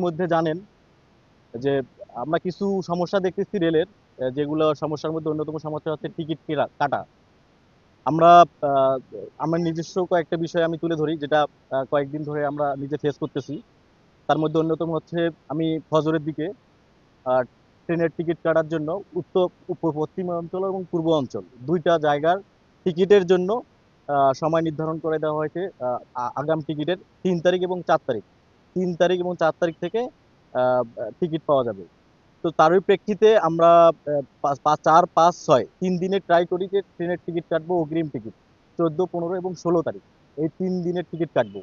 মধ্যে জানেন যে আমরা কিছু সমস্যা দেখতেছি রেলের, যেগুলো সমস্যার মধ্যে অন্যতম সমস্যা হচ্ছে টিকিট কাটা। আমরা আহ, আমার নিজস্ব কয়েকটা বিষয় আমি তুলে ধরি, যেটা কয়েকদিন ধরে আমরা নিজে ফেস করতেছি। তার মধ্যে অন্যতম হচ্ছে, আমি ফজরের দিকে আহ, ট্রেনের টিকিট কাটার জন্য পশ্চিম অঞ্চল এবং পূর্ব অঞ্চল দুইটা জায়গার টিকিটের জন্য সময় নির্ধারণ করে দেওয়া হয়েছে। আগাম টিকিটের 3 তারিখ এবং 4 তারিখ, 3 তারিখ এবং 4 তারিখ থেকে টিকিট পাওয়া যাবে। তো তারই প্রেক্ষিতে আমরা 4, 5, 6 3 দিনে ট্রাই করি যে ট্রেনের টিকিট কাটবো, অগ্রিম টিকিট 14, 15 এবং 16 তারিখ, এই 3 দিনের টিকিট কাটবো।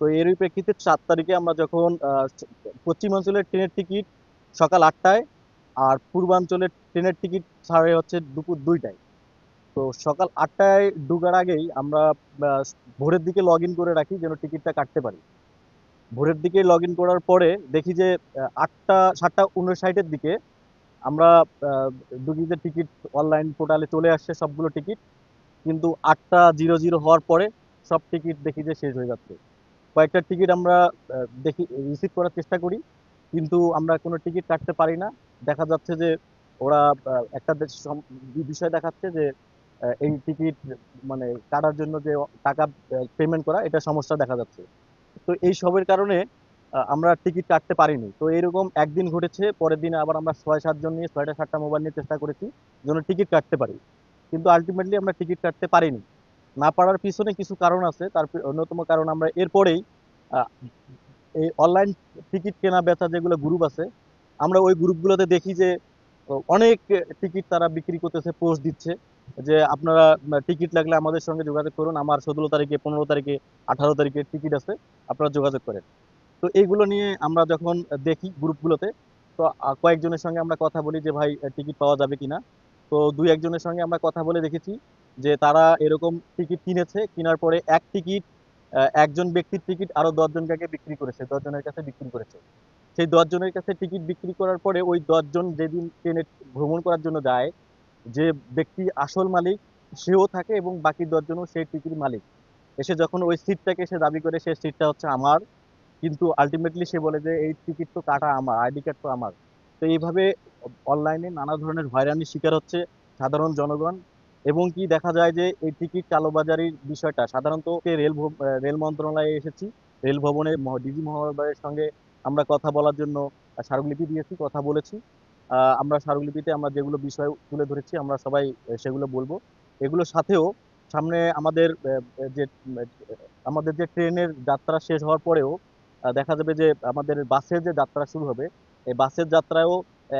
তো এরই প্রেক্ষিতে 4 তারিখে আমরা যখন পশ্চিমাঞ্চলের ট্রেনের টিকিট সকাল 8টায়, আর পূর্বাঞ্চলের ট্রেনের টিকিট ছাড়ে হচ্ছে দুপুর 2টায়। তো সকাল 8টায় ঢুকার আগেই আমরা আহ, ভোরের দিকে লগ ইন করে রাখি যেন টিকিটটা কাটতে পারি। ভোরের দিকে লগ ইন করার পরে দেখি যে 7টা 59-এর দিকে আমরা ঢুকি যে টিকিট অনলাইন পোর্টালে চলে আসছে সবগুলো টিকিট। কিন্তু 8টা 00 হওয়ার পরে সব টিকিট দেখি যে শেষ হয়ে যাচ্ছে। কয়েকটা টিকিট আমরা দেখি রিসিভ করার চেষ্টা করি, কিন্তু আমরা কোনো টিকিট কাটতে পারি না। দেখা যাচ্ছে যে ওরা একটা বিষয় দেখাচ্ছে যে এই টিকিট মানে কাটার জন্য যে টাকা পেমেন্ট করা, এটা সমস্যা দেখা যাচ্ছে। তো এই সবের কারণে আমরা টিকিট কাটতে পারিনি। তো এরকম একদিন ঘটেছে, পরের দিনে আবার আমরা 6-7 জন নিয়ে 6টা 7টা মোবাইল নিয়ে চেষ্টা করেছি যেন টিকিট কাটতে পারি, কিন্তু আলটিমেটলি আমরা টিকিট কাটতে পারিনি। না পারার পিছনে কিছু কারণ আছে, তার অন্যতম কারণ আমরা এরপরেই আহ, এই অনলাইন টিকিট কেনা বেচা যেগুলো গ্রুপ আছে, আমরা ওই গ্রুপগুলোতে দেখি যে অনেক টিকিট তারা বিক্রি করতেছে, পোস্ট দিচ্ছে যে আপনারা টিকিট লাগলে আমাদের সঙ্গে যোগাযোগ করুন, আমার 16 তারিখে, 15 তারিখে, 18 তারিখে টিকিট আছে, আপনারা যোগাযোগ করেন। তো এইগুলো নিয়ে আমরা যখন দেখি গ্রুপগুলোতে, তো কয়েকজনের সঙ্গে আমরা কথা বলি যে ভাই টিকিট পাওয়া যাবে কিনা। তো 2-1 জনের সঙ্গে আমরা কথা বলে দেখেছি যে তারা এরকম টিকিট কিনেছে, কেনার পরে এক টিকিট, একজন ব্যক্তির টিকিট আরো 10 জনকে বিক্রি করেছে, 10 জনের কাছে বিক্রি করেছে। সেই 10 জনের কাছে টিকিট বিক্রি করার পরে ওই 10 জন যেদিন ট্রেনে ভ্রমণ করার জন্য যায়, যে ব্যক্তি আসল মালিক সেও থাকে এবং বাকি 10 জনও সেই টিকিট মালিক। এসে যখন ওই সিটটাকে সে দাবি করে, সে সিটটা হচ্ছে আমার, কিন্তু আলটিমেটলি সে বলে যে এই টিকিট তো কাটা আমার, আইডি কার্ড তো আমার। তো এইভাবে অনলাইনে নানা ধরনের হয়রানির শিকার হচ্ছে সাধারণ জনগণ। এবং কি দেখা যায় যে এই টিকিট কালোবাজারির বিষয়টা সাধারণত রেল মন্ত্রণালয়ে এসেছি, রেল ভবনে ডিজি মহোদয়ের সঙ্গে আমরা কথা বলার জন্য স্মারকলিপি দিয়েছি, কথা বলেছি। আমরা স্মারকলিপিতে আমরা যেগুলো বিষয় তুলে ধরেছি আমরা সবাই সেগুলো বলবো। এগুলোর সাথেও সামনে আমাদের আমাদের যে ট্রেনের যাত্রা শেষ হওয়ার পরেও দেখা যাবে যে আমাদের বাসের যে যাত্রা শুরু হবে, এই বাসের যাত্রায়ও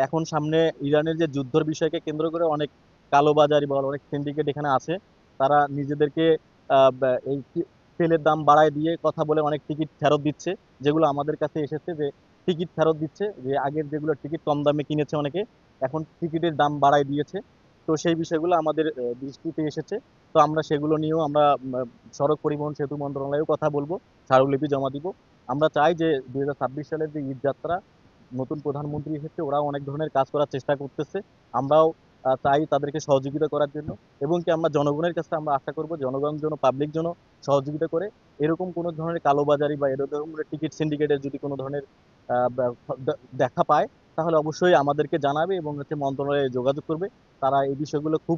এখন সামনে ইরানের যে যুদ্ধের বিষয়কে কেন্দ্র করে অনেক কালোবাজারি বা অনেক সিন্ডিকেট এখানে আছে। তারা নিজেদেরকে এই তেলের দাম বাড়ায় দিয়ে কথা বলে অনেক টিকিট ফেরত দিচ্ছে, যেগুলো আমাদের কাছে এসেছে যে টিকিট ফেরত দিচ্ছে, যে আগের যেগুলো টিকিট কম দামে কিনেছে অনেকে, এখন টিকিটের দাম বাড়ায় দিয়েছে। তো সেই বিষয়গুলো আমাদের দৃষ্টিতে এসেছে। তো আমরা সেগুলো নিয়েও আমরা সড়ক পরিবহন সেতু মন্ত্রণালয়েও কথা বলবো, স্মারকলিপি জমা দিব। আমরা চাই যে 2026 সালের যে ঈদ যাত্রা, নতুন প্রধানমন্ত্রী এসেছে, ওরাও অনেক ধরনের কাজ করার চেষ্টা করতেছে। আমরাও চাই তাদেরকে সহযোগিতা করার জন্য। এবং কি আমরা জনগণের কাছে আমরা আশা করব জনগণ যেন, পাবলিক যেন সহযোগিতা করে। এরকম কোনো ধরনের কালোবাজারি বা এরকম টিকিট সিন্ডিকেটের যদি কোনো ধরনের দেখা পায়, তাহলে অবশ্যই আমাদেরকে জানাবে এবং হচ্ছে মন্ত্রণালয়ে যোগাযোগ করবে। তারা এই বিষয়গুলো খুব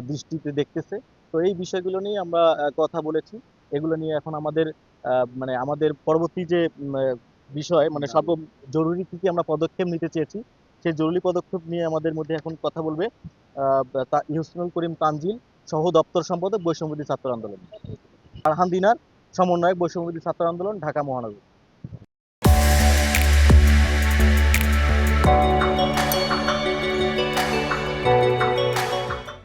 দৃষ্টিতে দেখতেছে। তো এই বিষয়গুলো নিয়ে আমরা কথা বলেছি। এগুলো নিয়ে এখন আমাদের মানে আমাদের পরবর্তী যে বিষয়, মানে সর্ব জরুরি কি কি আমরা পদক্ষেপ নিতে চেয়েছি, সেই জরুরি পদক্ষেপ নিয়ে আমাদের মধ্যে এখন কথা বলবে ইহসানুল করিম তানজিল, সহ দপ্তর সম্পাদক, বৈষম্যবিরোধী ছাত্র আন্দোলন। ফারহান দিনার, সমন্বয়ক, বৈষম্যবিরোধী ছাত্র আন্দোলন, ঢাকা মহানগর।